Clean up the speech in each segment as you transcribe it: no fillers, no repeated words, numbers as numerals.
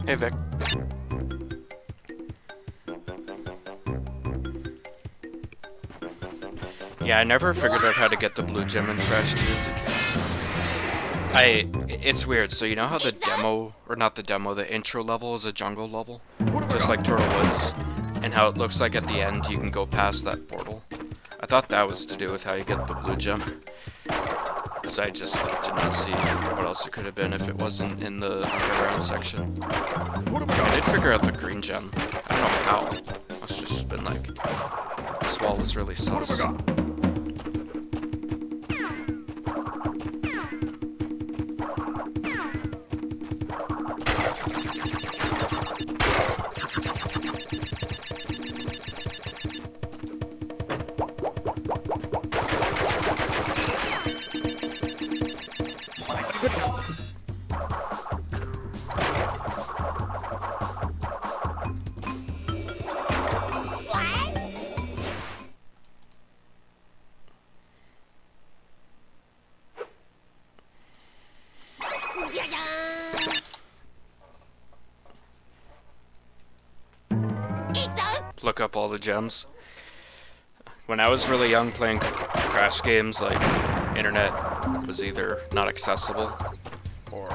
Hey, Vic. Yeah, I never figured out how to get the blue gem in Crash 2 as a kid. It's weird, so you know how the demo, or not the demo, the intro level is a jungle level? Just like Turtle Woods. And how it looks like at the end you can go past that portal. I thought that was to do with how you get the blue gem. Because I just did not see what else it could have been if it wasn't in the underground section. I did figure out the green gem. I don't know how. Must have just been like, this wall is really sus. Look up all the gems. When I was really young playing Crash games, like, internet was either not accessible or,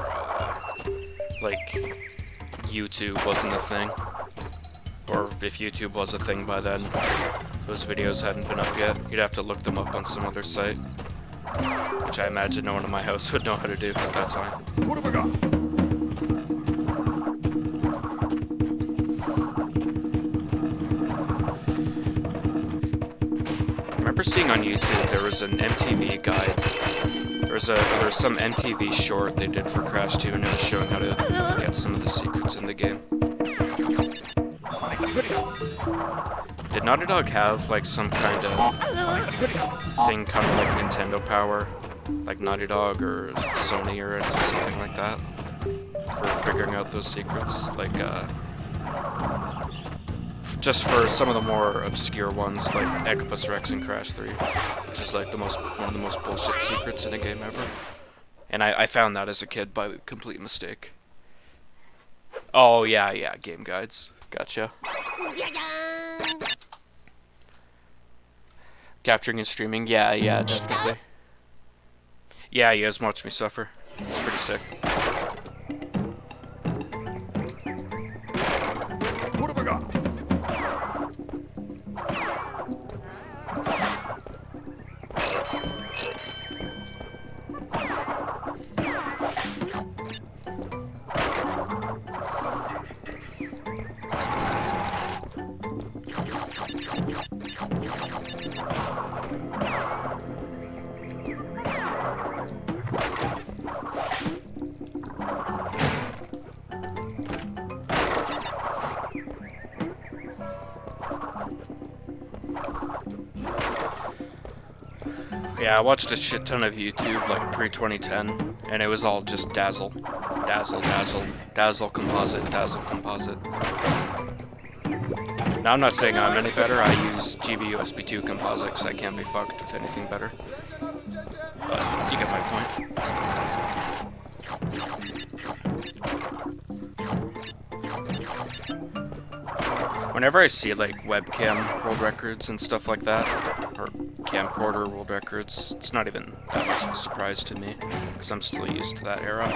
like, YouTube wasn't a thing. Or if YouTube was a thing by then, those videos hadn't been up yet. You'd have to look them up on some other site. Which I imagine no one in my house would know how to do at that time. What have I got? I remember seeing on YouTube there was an MTV guide. There was some MTV short they did for Crash 2 and it was showing how to get some of the secrets in the game. Did Naughty Dog have like some kind of thing kind of like Nintendo Power? Like Naughty Dog or Sony or something like that? For figuring out those secrets? Like, just for some of the more obscure ones, like Eggpus Rex and Crash 3, which is like one of the most bullshit secrets in a game ever. And I found that as a kid by complete mistake. Oh yeah, game guides. Gotcha. Capturing and streaming, yeah, definitely. Yeah, you guys watch me suffer. It's pretty sick. What have I got? Yeah, I watched a shit ton of YouTube, like, pre-2010, and it was all just dazzle. Dazzle, dazzle, dazzle composite, dazzle composite. Now, I'm not saying I'm any better, I use GV-USB 2 composite, because I can't be fucked with anything better. But, you get my point. Whenever I see, like, webcam world records and stuff like that, or camcorder world records, it's not even that much of a surprise to me, because I'm still used to that era.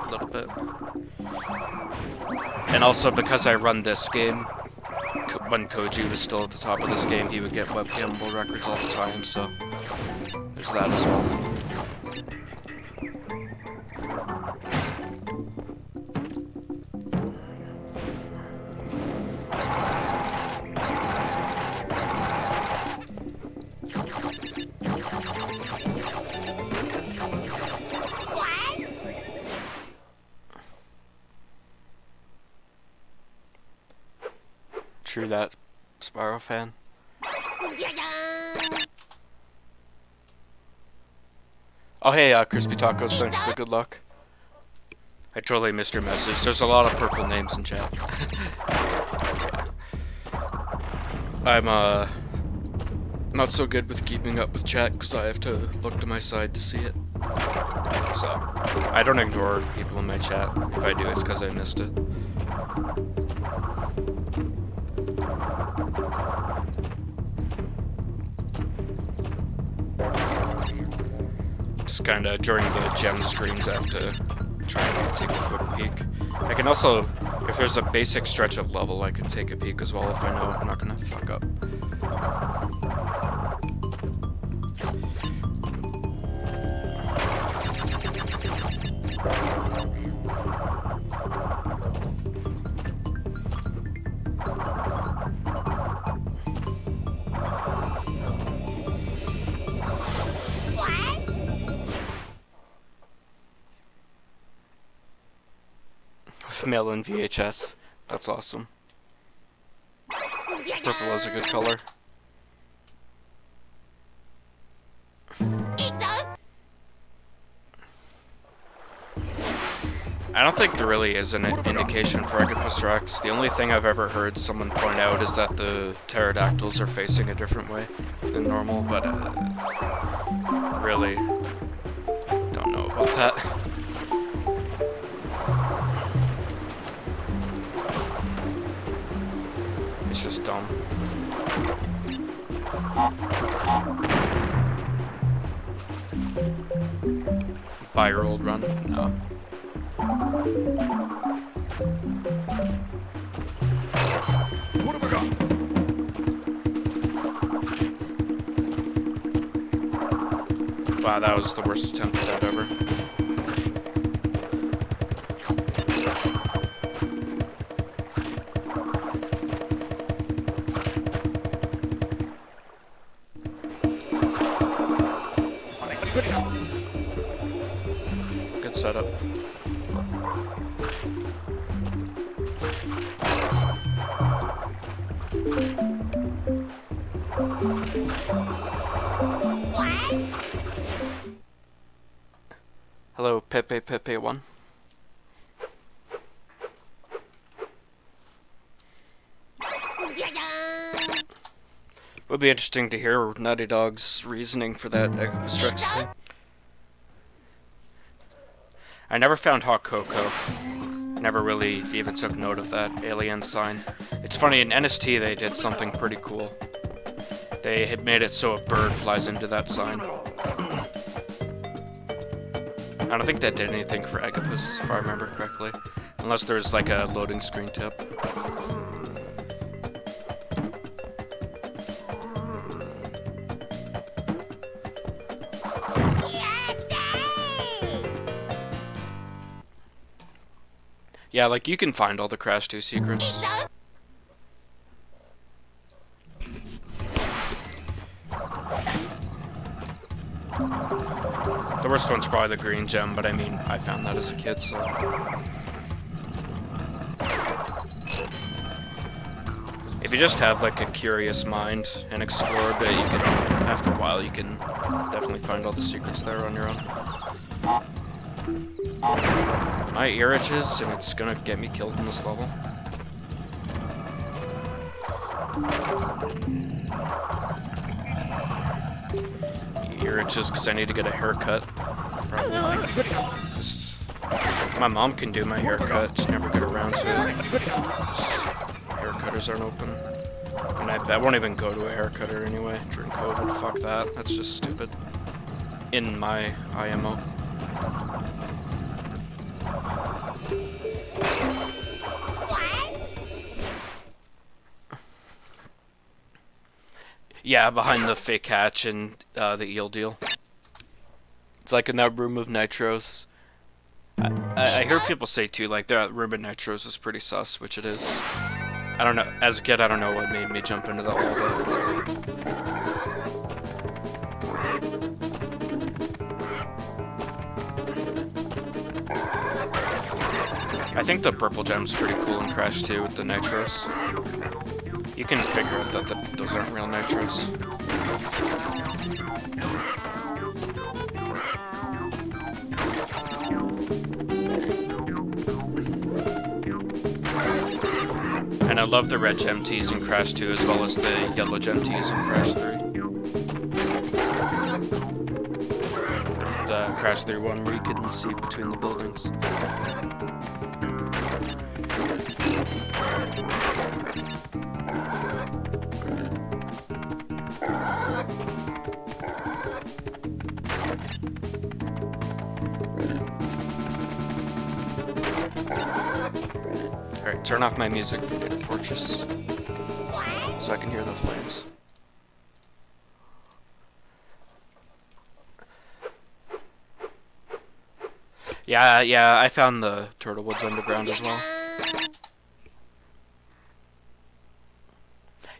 A little bit. And also, because I run this game, when Koji was still at the top of this game, he would get webcam world records all the time, so there's that as well. True that, Spyro fan. Oh hey, Crispy Tacos, thanks for the good luck. I totally missed your message. There's a lot of purple names in chat. Yeah. I'm not so good with keeping up with chat because I have to look to my side to see it. So, I don't ignore people in my chat. If I do, it's because I missed it. Just kind of during the gem screens, I have to try and take a quick peek. I can also, if there's a basic stretch of level, I can take a peek as well if I know I'm not gonna fuck up. Mail in VHS. That's awesome. Purple is a good color. I don't think there really is an indication for Agapustrax. The only thing I've ever heard someone point out is that the pterodactyls are facing a different way than normal, but really don't know about that. It's just dumb. Buy your old run? No. What have I got? Wow, that was the worst attempt at that ever. Good setup. Hello, Pepe1. Would be interesting to hear Naughty Dog's reasoning for that Agapustrax thing. I never found hot cocoa. Never really even took note of that alien sign. It's funny, in NST they did something pretty cool. They had made it so a bird flies into that sign. I don't think that did anything for Agapus, if I remember correctly. Unless there's like a loading screen tip. Yeah, like you can find all the Crash 2 secrets. The worst one's probably the green gem, but I mean, I found that as a kid, so... If you just have like a curious mind and explore a bit, you can, after a while, you can definitely find all the secrets there on your own. My ear itches, and it's gonna get me killed in this level. Ear itches because I need to get a haircut. Probably. Just, my mom can do my haircut, just never get around to it. Haircutters aren't open. And I won't even go to a haircutter anyway during COVID. Fuck that. That's just stupid. In my IMO. Yeah, behind the fake hatch and the eel deal. It's like in that room of nitros. I hear people say too, like that room of nitros is pretty sus, which it is. I don't know. As a kid, I don't know what made me jump into that hole. I think the purple gem's pretty cool in Crash 2 with the nitros. You can figure out that those aren't real nitros. And I love the red gem teas in Crash 2 as well as the yellow gem teas in Crash 3. The crash through one where you couldn't see between the buildings. Alright, turn off my music for Data Fortress so I can hear the flames. Yeah, I found the Turtle Woods underground as well.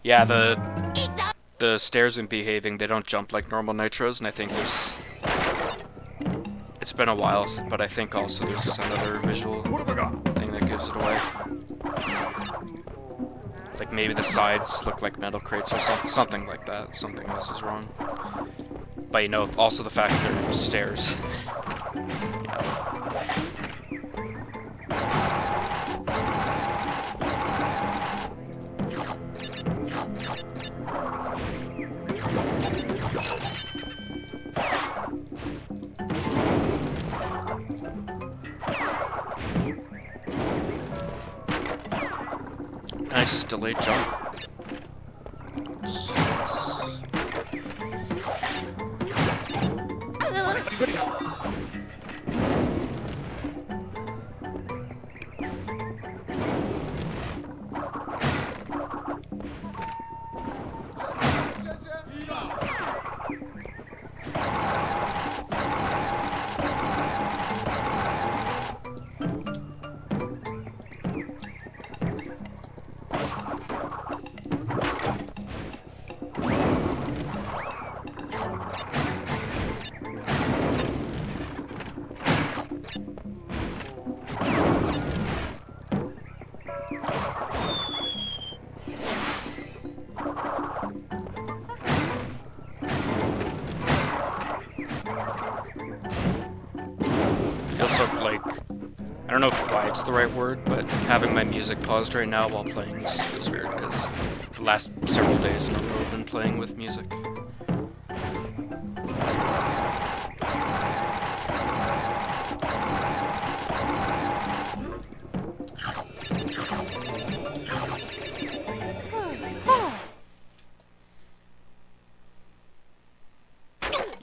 Yeah, the stairs and behaving, they don't jump like normal nitros, and I think there's... It's been a while, but I think also there's another visual thing that gives it away. Like maybe the sides look like metal crates or something like that. Something else is wrong. But you know, also the fact that there are stairs. You know. Nice delayed jump. Feels so, like, I don't know if quiet's the right word, but having my music paused right now while playing just feels weird, because the last several days in a row I've been playing with music.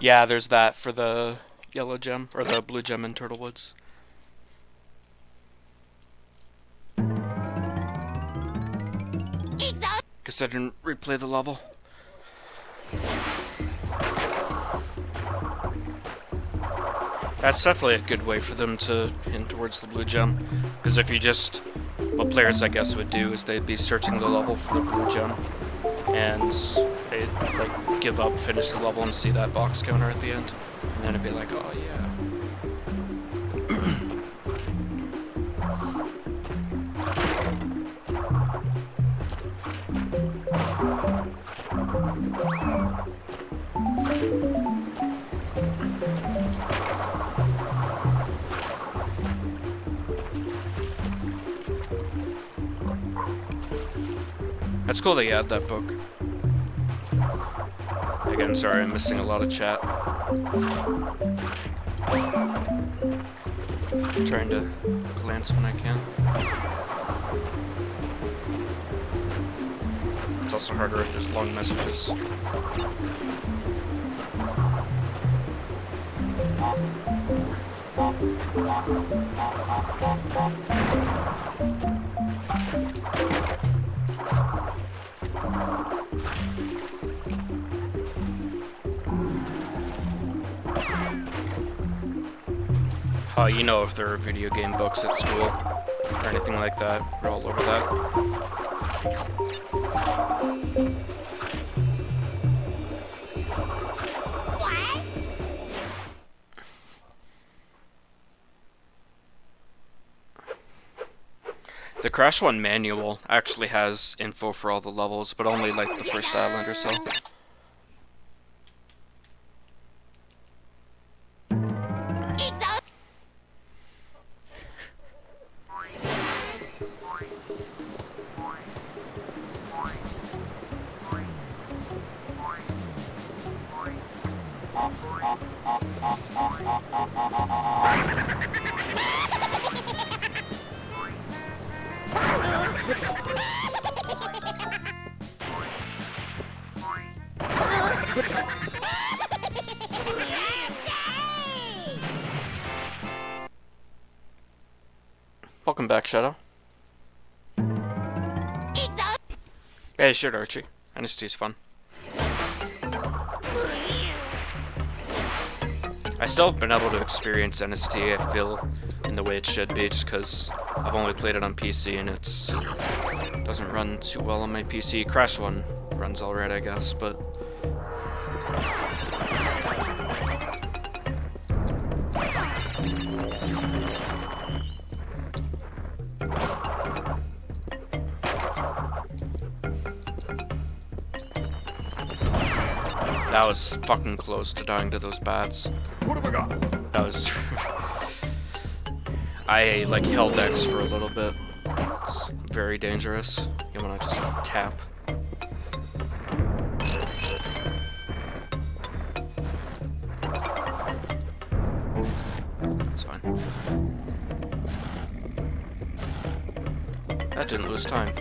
Yeah, there's that for the yellow gem, or the blue gem in Turtle Woods. Guess I didn't replay the level. That's definitely a good way for them to hint towards the blue gem. Because if you just... What players, I guess, would do is they'd be searching the level for the blue gem. And they'd, like, give up, finish the level, and see that box counter at the end. And then it'd be like, oh yeah. That's cool that you had that book. Again, sorry, I'm missing a lot of chat. I'm trying to glance when I can. It's also harder if there's long messages. You know if there are video game books at school or anything like that. We're all over that. The Crash 1 manual actually has info for all the levels, but only like the first island or so. Welcome back, Shadow. Hey, sure, Archie. NST's fun. I still haven't been able to experience NST, I feel, in the way it should be, just because I've only played it on PC and it's doesn't run too well on my PC. Crash 1 runs alright, I guess, but... That was fucking close to dying to those bats. What have I got? That was... I, like, held X for a little bit. It's very dangerous. You wanna just tap. It's fine. That didn't lose time.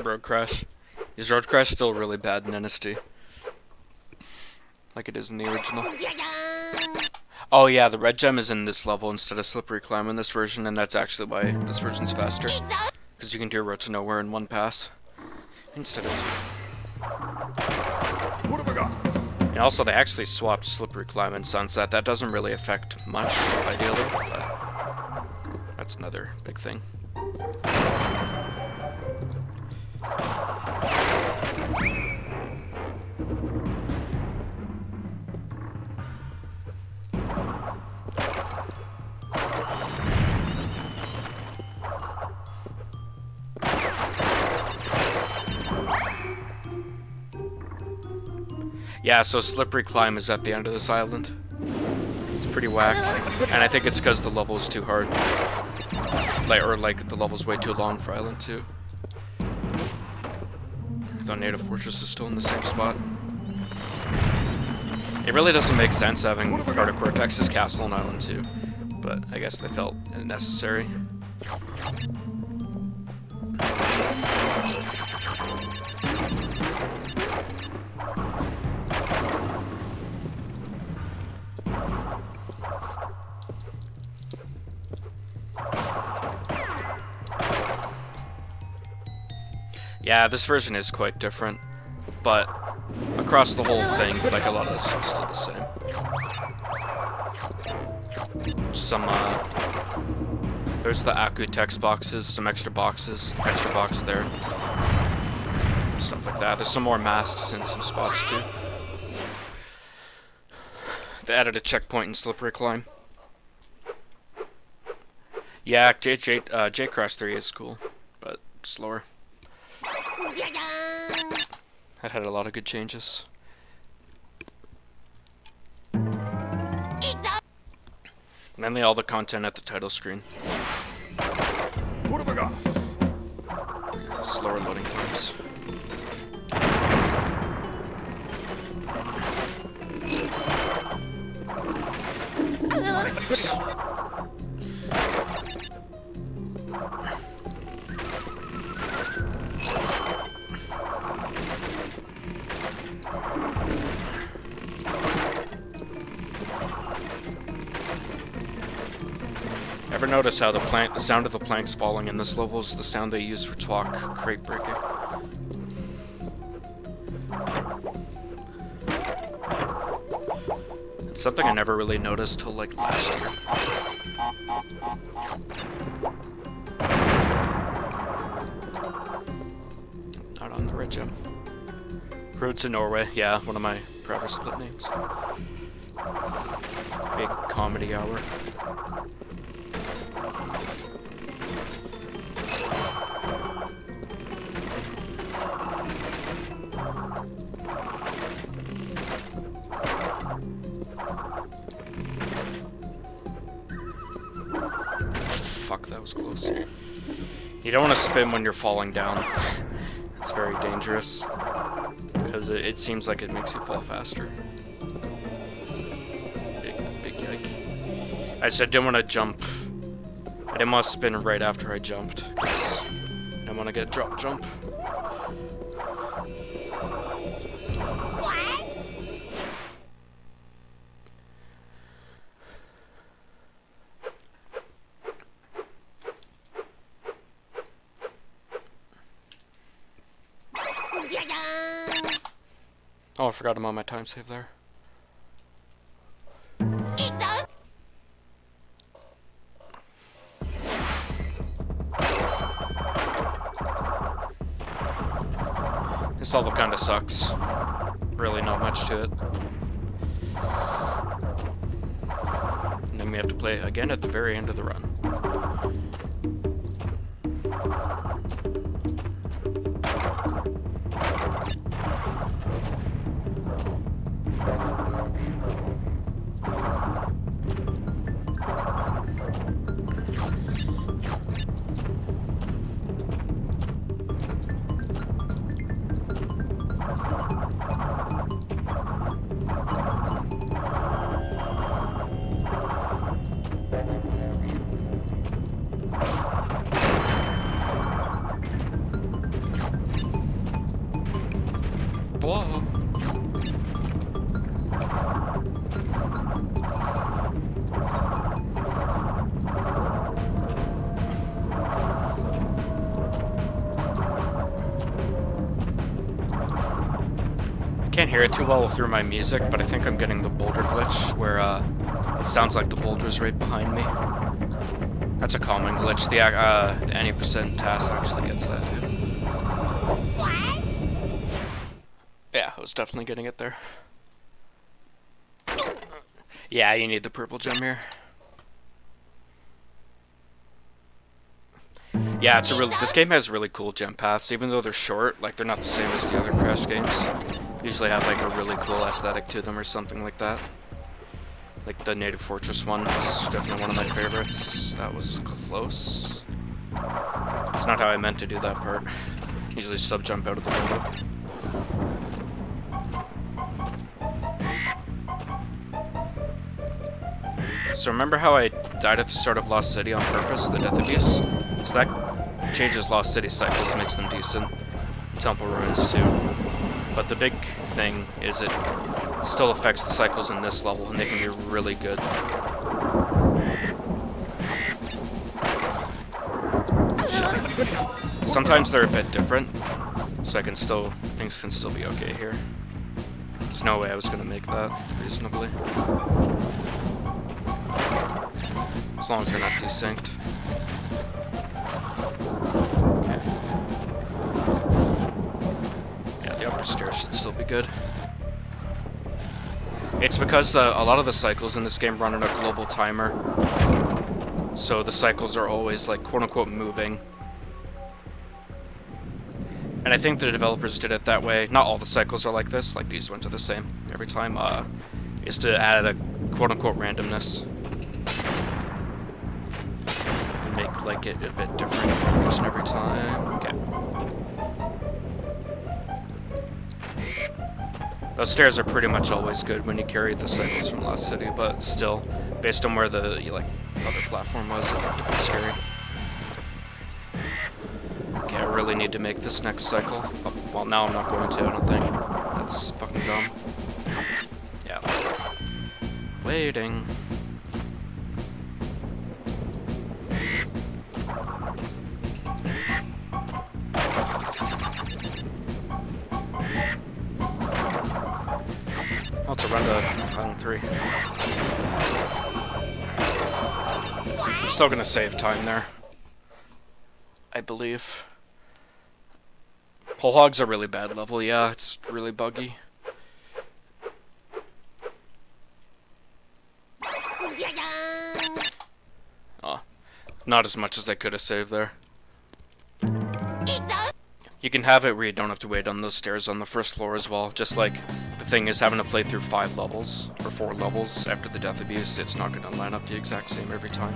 Road Crash. Is Road Crash still really bad in NST? Like it is in the original. Oh yeah, the red gem is in this level instead of Slippery Climb in this version, and that's actually why this version's faster. Because you can do Road to Nowhere in one pass, instead of two. What have I got? And also they actually swapped Slippery Climb and Sunset. That doesn't really affect much, ideally, but that's another big thing. Yeah, so Slippery Climb is at the end of this island. It's pretty whack, and I think it's because the level is too hard. Like the level's way too long for Island 2. The Native Fortress is still in the same spot. It really doesn't make sense having Garda Cortex's castle in Island 2, but I guess they felt it necessary. Yeah, this version is quite different, but across the whole thing, like a lot of the stuff's still the same. Some, there's the Aku text boxes, some extra boxes, extra box there. Stuff like that. There's some more masks in some spots too. They added a checkpoint in Slippery Climb. Yeah, J Crash 3 is cool, but slower. That had a lot of good changes. Mainly all the content at the title screen. What have I got? Slower loading times. Ever notice how the sound of the planks falling in this level is the sound they use for Twalk crate breaking? Something I never really noticed till like last year. Not on the red gem. Road to Norway, yeah, one of my proudest split names. Big comedy hour. Fuck, that was close. You don't want to spin when you're falling down. It's very dangerous. Because it seems like it makes you fall faster. Big yike. I just didn't want to jump. I didn't want to spin right after I jumped. Because I didn't want to get drop jump. Oh, I forgot I'm on my time save there. This level kinda sucks. Really not much to it. And then we have to play again at the very end of the run. Whoa. I can't hear it too well through my music, but I think I'm getting the boulder glitch where it sounds like the boulder's right behind me. That's a common glitch. The any percent task actually gets that too. Yeah, I was definitely getting it there. Yeah, you need the purple gem here. Yeah, it's a really. This game has really cool gem paths, even though they're short. Like they're not the same as the other Crash games. Usually have like a really cool aesthetic to them or something like that. Like the Native Fortress one was definitely one of my favorites. That was close. It's not how I meant to do that part. Usually sub jump out of the window. So remember how I died at the start of Lost City on purpose, the Death Abuse? So that changes Lost City cycles, makes them decent. Temple Ruins too. But the big thing is it still affects the cycles in this level, and they can be really good. Sometimes they're a bit different, so things can still be okay here. There's no way I was gonna make that reasonably. As long as you're not desynced. Okay. Yeah, the upper stairs should still be good. It's because a lot of the cycles in this game run on a global timer. So the cycles are always like quote-unquote moving. And I think the developers did it that way. Not all the cycles are like this, like these ones are the same every time, is to add a quote-unquote randomness. And make like it a bit different each and every time. Okay. Those stairs are pretty much always good when you carry the cycles from Lost City, but still, based on where the other platform was, it looked a bit scary. Okay, I really need to make this next cycle. Oh, well, now I'm not going to, I don't think. That's fucking dumb. Yeah. Waiting. Oh, to run to Island 3. I'm still gonna save time there, I believe. Whole Hog's a really bad level, yeah, it's really buggy. Oh, not as much as I could have saved there. You can have it where you don't have to wait on those stairs on the first floor as well. Just like the thing is having to play through 5 levels, or 4 levels after the death abuse, it's not going to line up the exact same every time.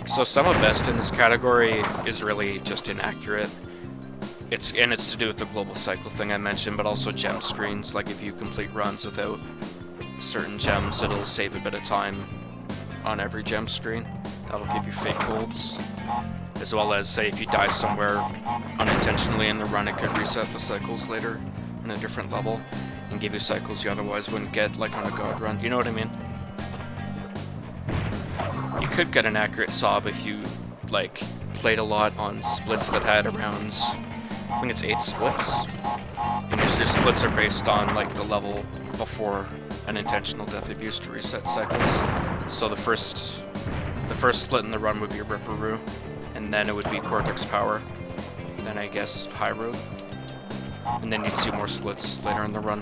So some of best in this category is really just inaccurate. It's to do with the global cycle thing I mentioned, but also gem screens. Like if you complete runs without certain gems, it'll save a bit of time on every gem screen. That'll give you fake golds. As well as, say, if you die somewhere unintentionally in the run, it could reset the cycles later in a different level and give you cycles you otherwise wouldn't get, like on a god run. You know what I mean? You could get an accurate sob if you, like, played a lot on splits that had around, I think it's 8 splits. And your splits are based on, like, the level before an intentional death abuse to reset cycles. So the first split in the run would be Ripperoo, and then it would be Cortex Power, then I guess High Road, and then you'd see more splits later in the run.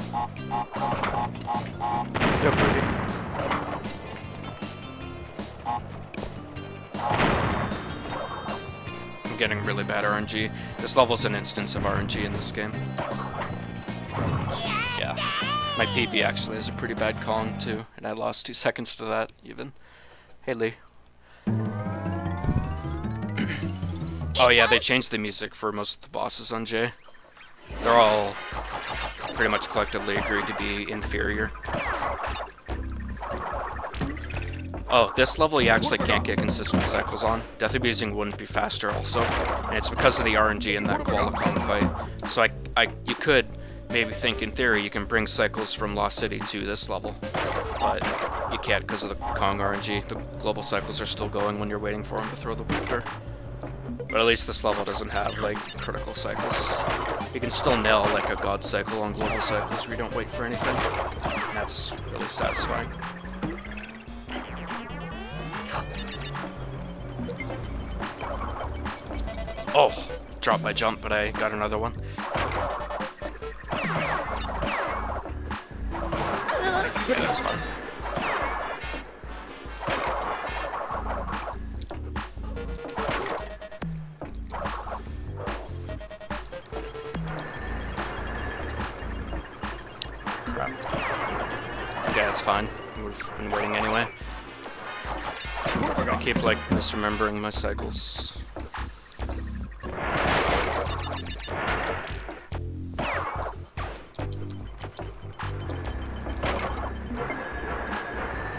Yep, movie. I'm getting really bad RNG. This level's an instance of RNG in this game. Yeah. My PP actually has a pretty bad Kong too, and I lost 2 seconds to that even. Hey Lee. Oh yeah, they changed the music for most of the bosses on J. They're all pretty much collectively agreed to be inferior. Oh, this level you actually can't get consistent cycles on. Death abusing wouldn't be faster also, and it's because of the RNG in that Koala Kong fight. So you could maybe think in theory you can bring cycles from Lost City to this level, but you can't because of the Kong RNG. The global cycles are still going when you're waiting for them to throw the boulder. But at least this level doesn't have, like, critical cycles. You can still nail, like, a god cycle on global cycles where you don't wait for anything. And that's really satisfying. Oh! Dropped my jump, but I got another one. Yeah, that's fine. Okay, that's fine. We've been waiting anyway. I keep, like, misremembering my cycles.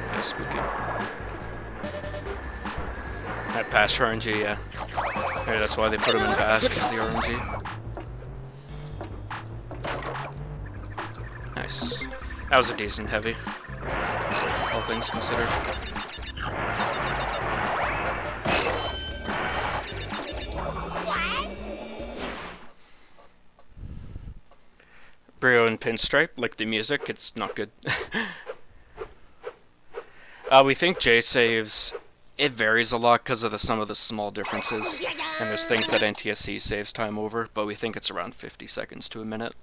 That's spooky. That Bash RNG, yeah. Maybe that's why they put him in Bash, because the RNG. Nice. That was a decent heavy, all things considered. Brio and Pinstripe, like the music, it's not good. We think J saves, it varies a lot because of some of the small differences, and there's things that NTSC saves time over, but we think it's around 50 seconds to a minute.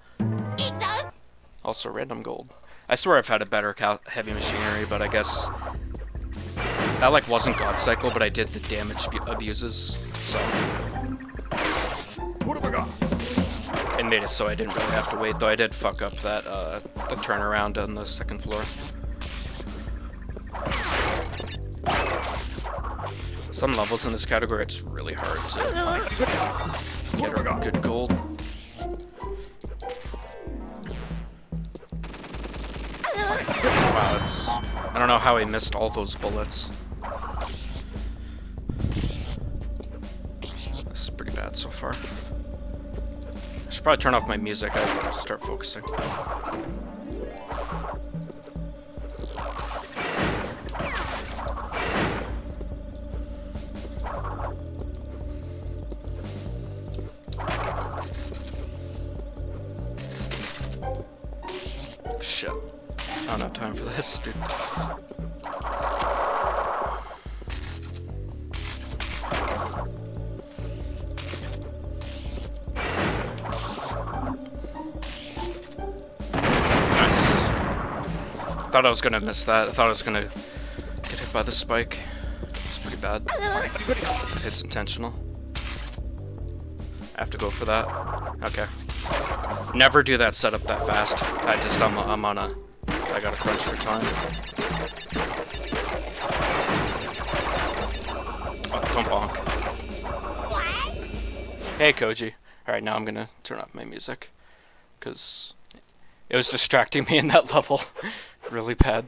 Also random gold. I swear I've had a better heavy machinery, but I guess that, like, wasn't God Cycle, but I did the damage abuses, so What have I got? it made it so I didn't really have to wait, though I did fuck up that, the turnaround on the second floor. Some levels in this category, it's really hard to get a good gold. Wow, I don't know how he missed all those bullets. This is pretty bad so far. I should probably turn off my music, I start focusing. shit. I don't have time for this, dude. I thought I was gonna miss that. I thought I was gonna get hit by the spike. It's pretty bad. It's intentional. I have to go for that. Okay. Never do that setup that fast. I'm on a... I gotta crunch for time. Oh, don't bonk. Hey, Koji. Alright, now I'm gonna turn off my music. Because it was distracting me in that level. Really bad.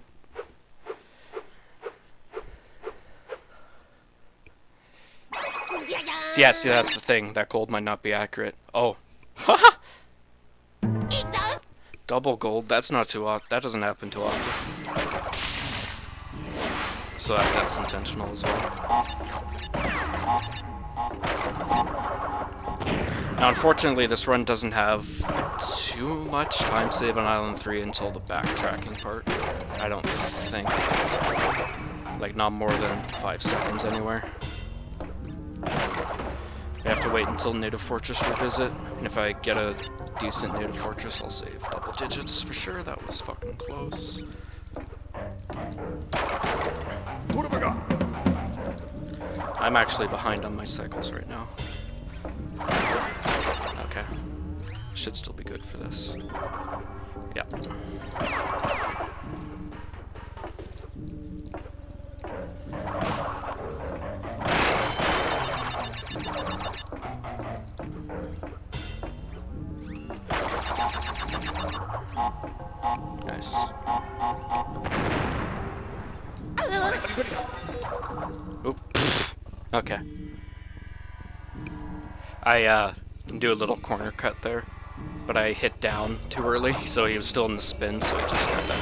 So yeah, see, that's the thing. That gold might not be accurate. Oh. Haha! Double gold, that's not too often. That doesn't happen too often. So that's intentional as well. Now, unfortunately, this run doesn't have too much time save on Island 3 until the backtracking part. I don't think. Like, not more than 5 seconds anywhere. I have to wait until Native Fortress revisit, and if I get a decent Native Fortress, I'll save double digits for sure. That was fucking close. What have I got? I'm actually behind on my cycles right now. Okay. Should still be good for this. Yeah. Nice. Oop. Okay. I do a little corner cut there, but I hit down too early, so he was still in the spin, so I just kinda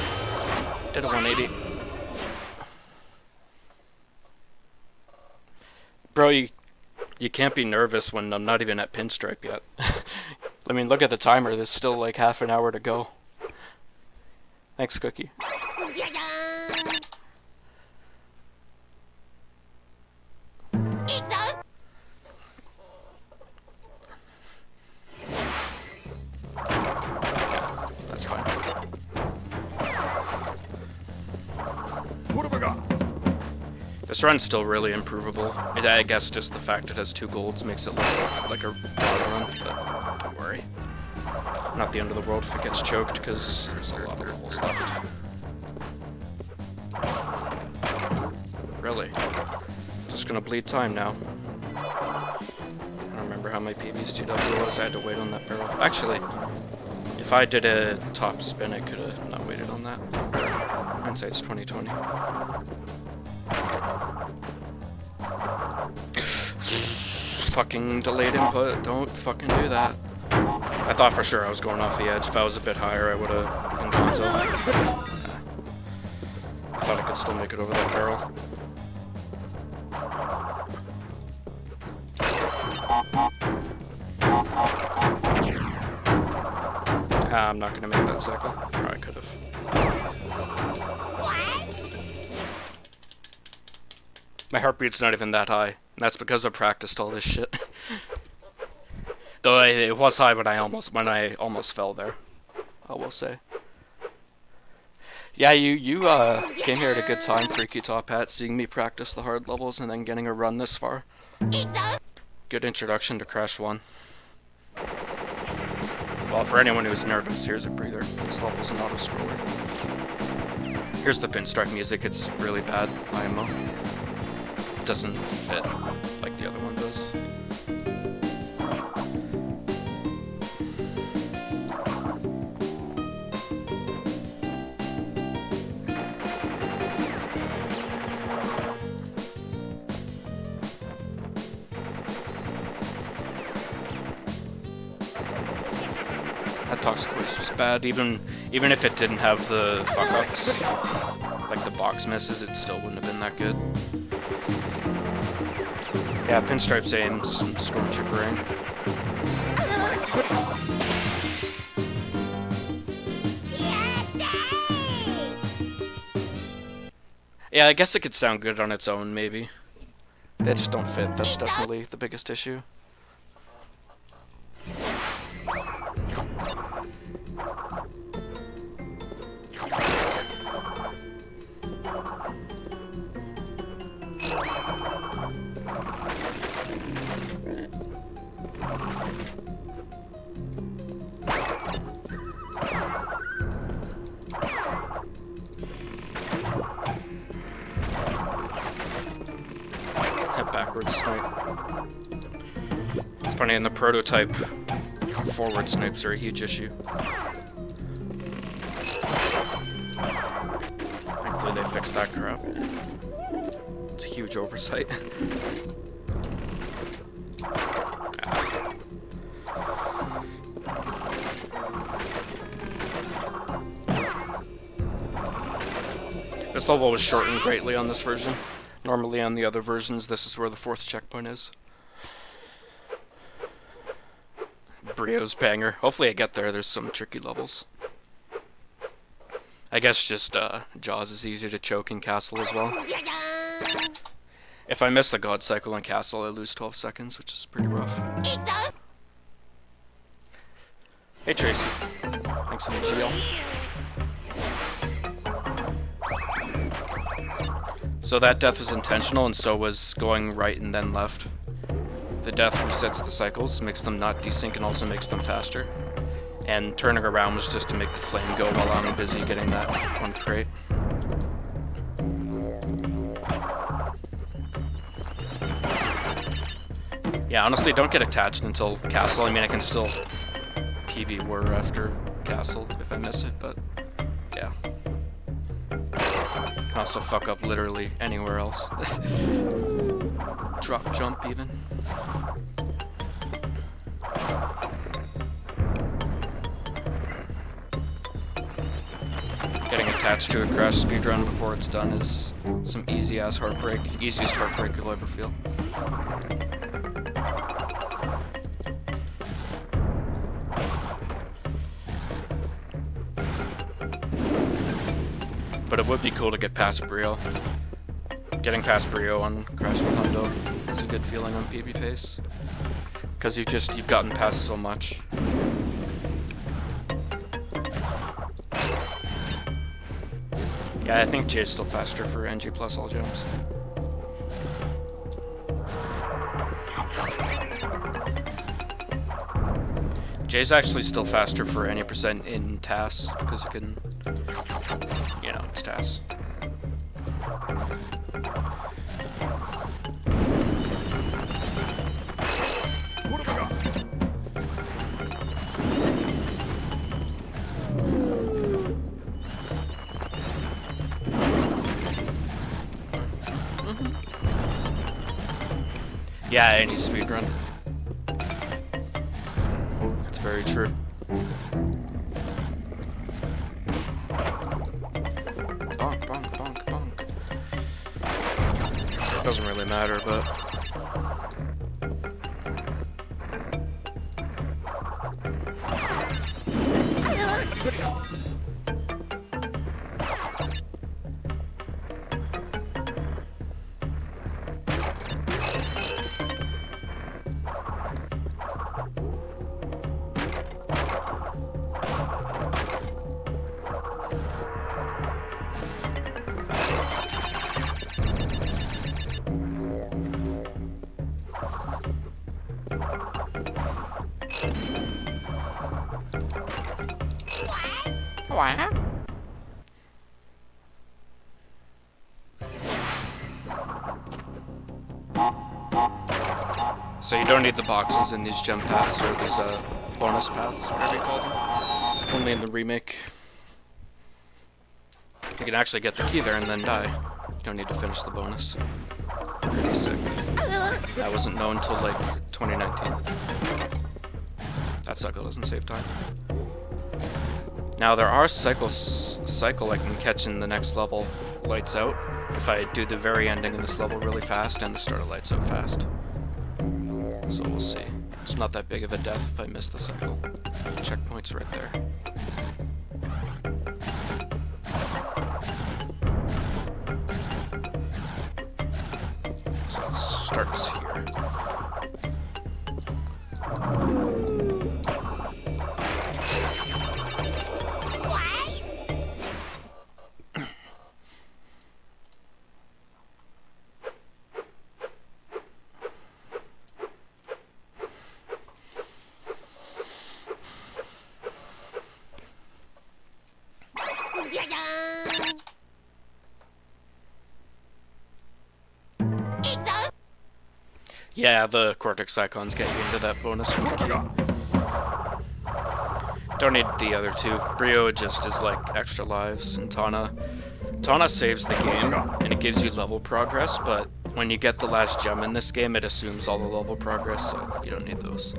did a 180. Bro, you can't be nervous when I'm not even at pinstripe yet. I mean, look at the timer. There's still like half an hour to go. Thanks, Cookie. That's fine. What have I got? This run's still really improvable. I guess just the fact it has 2 golds makes it look like a god run, but don't worry. Not the end of the world if it gets choked, because there's a lot of levels left. Really? Just gonna bleed time now. I don't remember how my PB's 2W was. I had to wait on that barrel. Actually, if I did a top spin, I could have not waited on that. Hindsight's 2020. Fucking delayed input. Don't fucking do that. I thought for sure I was going off the edge. If I was a bit higher, I would have been gonzo. I thought I could still make it over that barrel. I'm not gonna make that cycle. Or I could have. My heartbeat's not even that high. And that's because I practiced all this shit. Though it was high when I almost fell there, I will say. Yeah, you came here at a good time, Freaky Top Hat, seeing me practice the hard levels and then getting a run this far. Good introduction to Crash 1. Well, for anyone who's nervous, here's a breather. This level's an auto-scroller. Here's the pinstripe music. It's really bad IMO. It doesn't fit like the other one does. That toxic waste was bad, even if it didn't have the fuck-ups, like the box misses, it still wouldn't have been that good. Yeah, Pinstripe's aim, some Stormtrooper aim. Yeah, I guess it could sound good on its own, maybe. They just don't fit. That's definitely the biggest issue. Backwards snipe. It's funny, in the prototype, forward snipes are a huge issue. Thankfully they fixed that crap. It's a huge oversight. This level was shortened greatly on this version. Normally on the other versions, this is where the 4th checkpoint is. Brio's banger. Hopefully I get there. There's some tricky levels. I guess just Jaws is easy to choke in Castle as well. If I miss the God Cycle in Castle, I lose 12 seconds, which is pretty rough. Hey Tracy. Thanks for the GL. So that death was intentional, and so was going right and then left. The death resets the cycles, makes them not desync, and also makes them faster. And turning around was just to make the flame go while I'm busy getting that one crate. Yeah, honestly, don't get attached until Castle. I mean, I can still PB War after Castle if I miss it, but yeah. Can also fuck up literally anywhere else. Drop jump even. Getting attached to a crash speedrun before it's done is some easy ass heartbreak. Easiest heartbreak you'll ever feel. But it would be cool to get past Brio. Getting past Brio on Crash Nintendo is a good feeling on PB Face. Because you've gotten past so much. Yeah, I think Jay's still faster for NG plus all gems. Jay's actually still faster for any percent in TAS, because you can, you know, it's TAS. What have I got? Yeah, any speedrun. That's very true. Bonk, bonk, bonk, bonk. Doesn't really matter, but... Wow. So you don't need the boxes in these gem paths, or these bonus paths, whatever you call them. Only in the remake. You can actually get the key there and then die. You don't need to finish the bonus. Pretty sick. That wasn't known until like 2019. That cycle doesn't save time. Now there are cycle I can catch in the next level, Lights Out, if I do the very ending of this level really fast and the start of Lights Out fast. So we'll see. It's not that big of a death if I miss the cycle. Checkpoint's right there. starts here. Yeah, the cortex icons get you into that bonus for the key. Don't need the other two. Brio just is like extra lives, and Tana saves the game, and it gives you level progress, but when you get the last gem in this game, it assumes all the level progress, so you don't need those.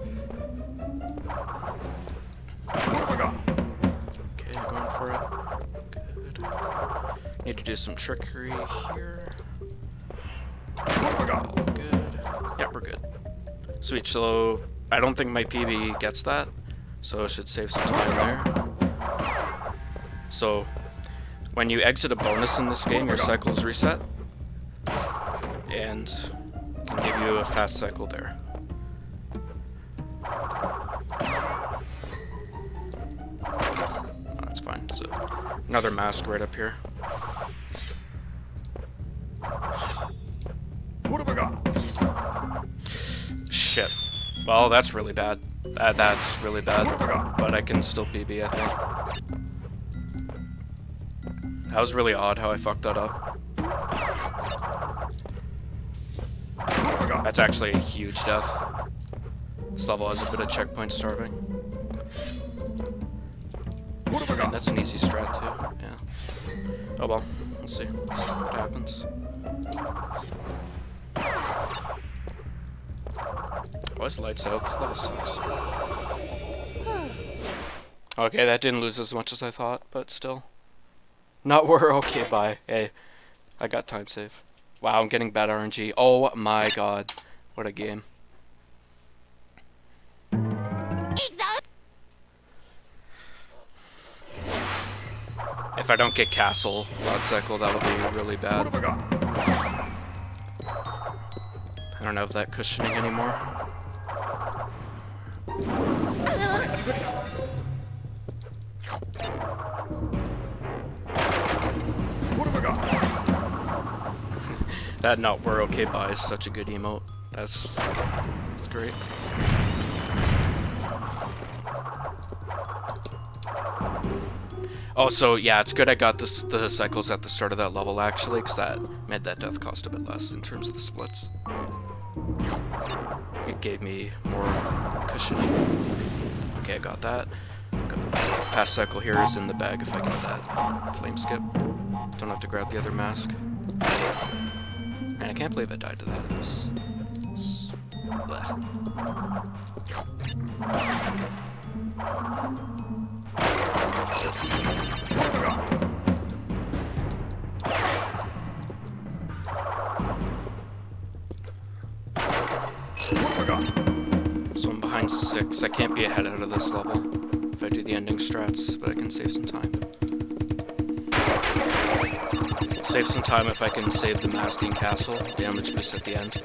Okay, going for it. Good. Need to do some trickery here. All good. Yeah, we're good. Sweet, so I don't think my PB gets that, so I should save some time there. So, when you exit a bonus in this game, your cycles reset, and can give you a fast cycle there. Oh, that's fine. So, another mask right up here. What have I got? Shit. Well, that's really bad. That's really bad. But I can still PB, I think. That was really odd how I fucked that up. That's actually a huge death. This level has a bit of checkpoint starving. And that's an easy strat too, yeah. Oh well, let's see what happens. Why is lights out? This level sucks. Okay, that didn't lose as much as I thought, but still. Not where, okay, bye. Hey, I got time save. Wow, I'm getting bad RNG. Oh my god. What a game. If I don't get Castle God Cycle, that'll be really bad. I don't have that cushioning anymore. That not we're okay bye is such a good emote. That's great. Oh, so yeah, it's good I got the cycles at the start of that level actually, because that made that death cost a bit less in terms of the splits. It gave me more cushioning. Okay, I got that. Fast cycle here is in the bag if I get that flame skip. Don't have to grab the other mask. Man, I can't believe I died to that. It's blech. So I'm behind 6. I can't be ahead out of this level if I do the ending strats, but I can save some time. Save some time if I can save the masking castle damage boost at the end.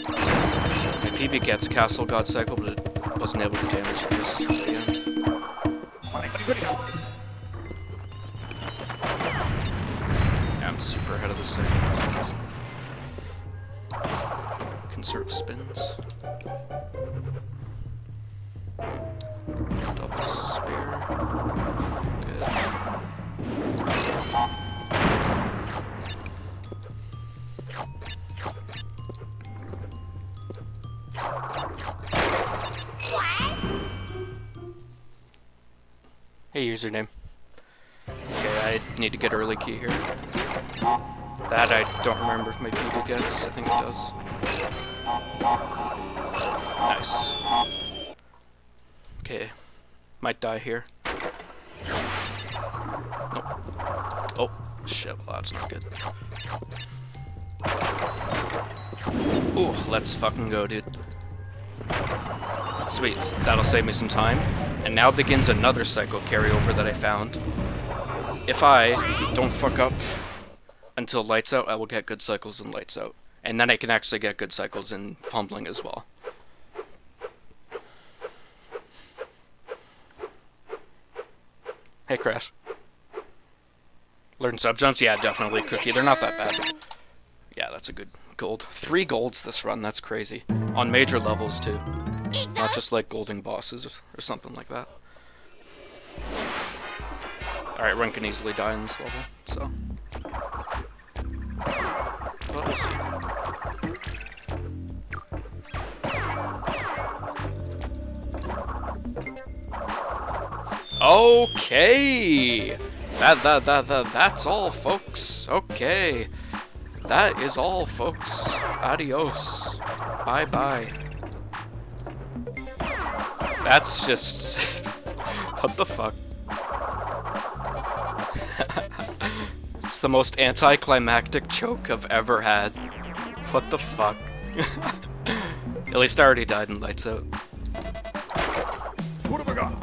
My PB gets castle god cycle, but it wasn't able to damage boost at the end. Yeah, I'm super ahead of the cycle. Conserve spins. Double spear. Good. Hey, username. Okay, I need to get early key here. That I don't remember if my PB gets. I think it does. Nice. Okay. Might die here. Nope. Oh, shit. Well, that's not good. Ooh, let's fucking go, dude. Sweet. That'll save me some time. And now begins another cycle carryover that I found. If I don't fuck up until lights out, I will get good cycles in lights out. And then I can actually get good cycles in fumbling as well. Hey, Crash. Learn sub jumps? Yeah, definitely Cookie. They're not that bad. Yeah, that's a good gold. 3 golds this run, that's crazy. On major levels, too. Not just like golding bosses or something like that. Alright, Run can easily die in this level, so. But we'll see. Okay! That's all, folks. Okay. That is all, folks. Adios. Bye-bye. That's just... what the fuck? It's the most anticlimactic choke I've ever had. What the fuck? At least I already died in Lights Out. What have I got?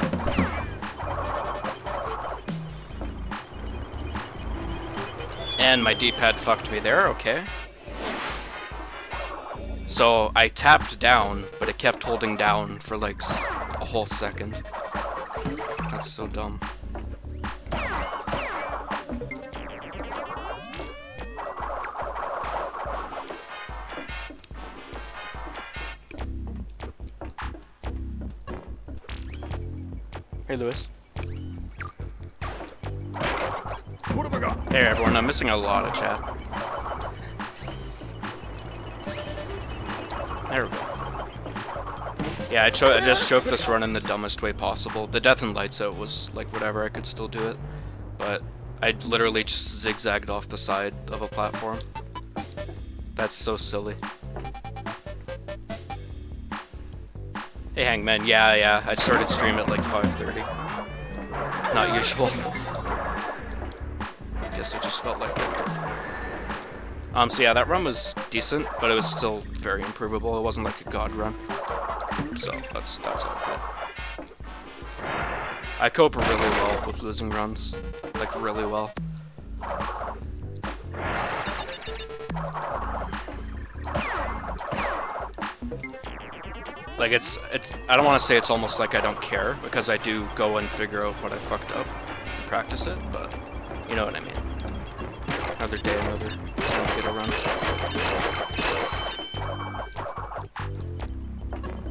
And my D-pad fucked me there, okay. So I tapped down, but it kept holding down for like a whole second. That's so dumb. Hey, Lewis. What have I got? Hey, everyone. I'm missing a lot of chat. There we go. Yeah, I just choked this run in the dumbest way possible. The death and Lights Out was like whatever, I could still do it. But I literally just zigzagged off the side of a platform. That's so silly. Hey, Hangman. Yeah, I started stream at like 5:30. Not usual. Guess I just felt like it. So yeah, that run was decent, but it was still very improvable. It wasn't like a god run. So that's all good. I cope really well with losing runs. Like, really well. Like, it's I don't want to say it's almost like I don't care, because I do go and figure out what I fucked up and practice it, but you know what I mean. Another day, another time to get a run.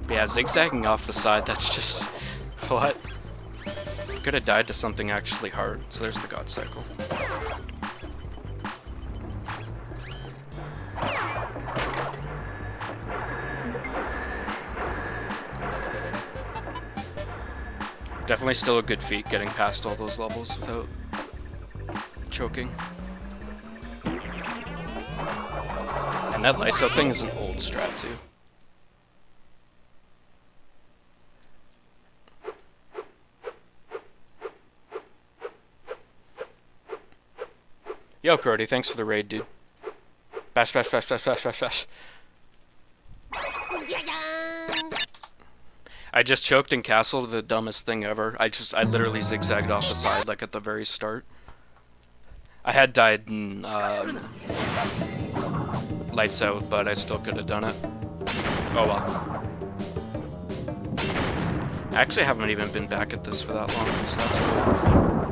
But yeah, zigzagging off the side, that's just... what? Could have died to something actually hard, so there's the God Cycle. Definitely still a good feat getting past all those levels without choking. And that Lights Out thing is an old strat too. Yo, Crody, thanks for the raid, dude. Bash, bash, bash, bash, bash, bash, bash. I just choked in Castle, the dumbest thing ever. I literally zigzagged off the side, like at the very start. I had died in, Lights Out, but I still could have done it. Oh well. I actually haven't even been back at this for that long, so that's cool.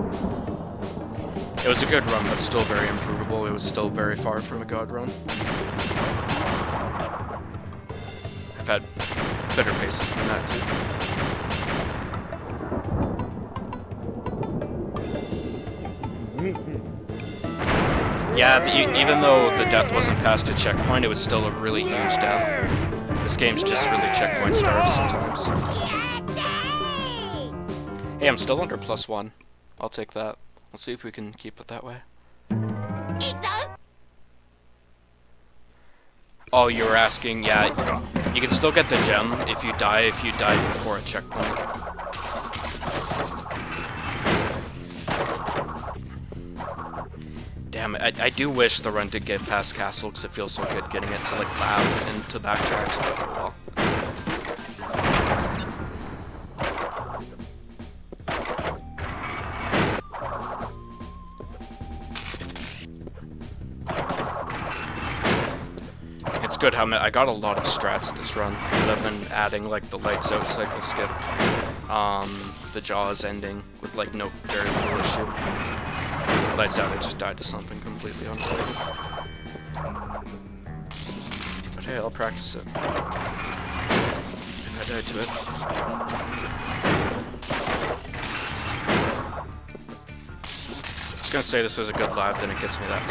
It was a good run, but still very improvable. It was still very far from a god run. I've had better paces than that, too. Yeah, even though the death wasn't past a checkpoint, it was still a really huge death. This game's just really checkpoint starved sometimes. Hey, I'm still under +1. I'll take that. Let's see if we can keep it that way. Oh, you were asking, yeah, you can still get the gem if you die before a checkpoint. Damn it, I do wish the run did get past Castle, because it feels so good getting it to like lab and to backtracks, but oh well. good how I got a lot of strats this run. But I've been adding like the lights out cycle skip, the jaws ending with like no very little issue. Lights out, I just died to something completely unrelated. But hey, I'll practice it. If I die to it. I was gonna say this was a good lab, then it gets me that.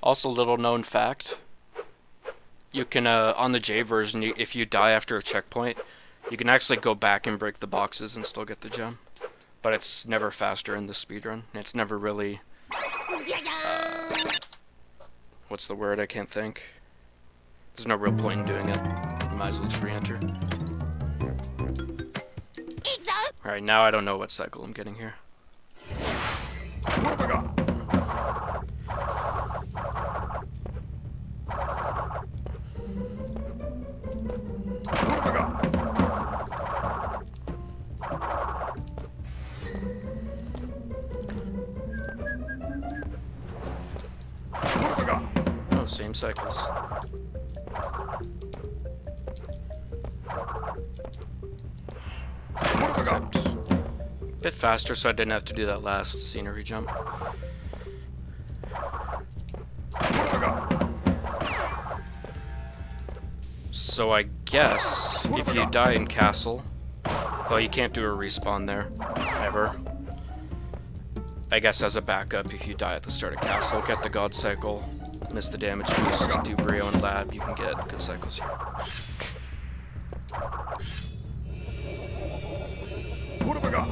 Also, little known fact, you can, on the J version, if you die after a checkpoint, you can actually go back and break the boxes and still get the gem. But it's never faster in the speedrun. It's never really, what's the word? I can't think. There's no real point in doing it. You might as well just re-enter. Alright, now I don't know what cycle I'm getting here. Oh, same cycles. Except a bit faster, so I didn't have to do that last scenery jump. So I guess if you die in castle, well, you can't do a respawn there, ever. I guess as a backup, if you die at the start of castle, get the god cycle, miss the damage boost, do Brio and lab, you can get good cycles here. What have I got?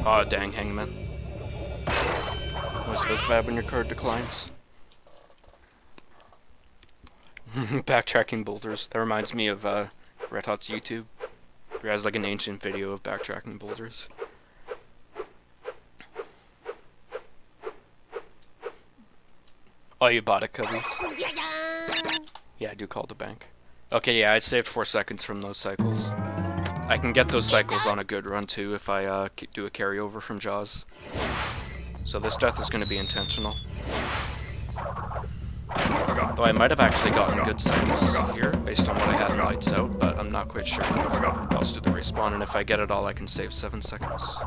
Aw, dang, Hangman. Always feels bad when your card declines. Backtracking boulders. That reminds me of Red Hot's YouTube. He has like an ancient video of backtracking boulders. Oh, you bought it, Cubbies? Yeah, I do call the bank. Okay, yeah, I saved 4 seconds from those cycles. I can get those cycles on a good run too if I do a carryover from Jaws. So this death is going to be intentional. Though I might have actually gotten good cycles here based on what I had in lights out, but I'm not quite sure. I'll just do the respawn, and if I get it all, I can save 7 seconds.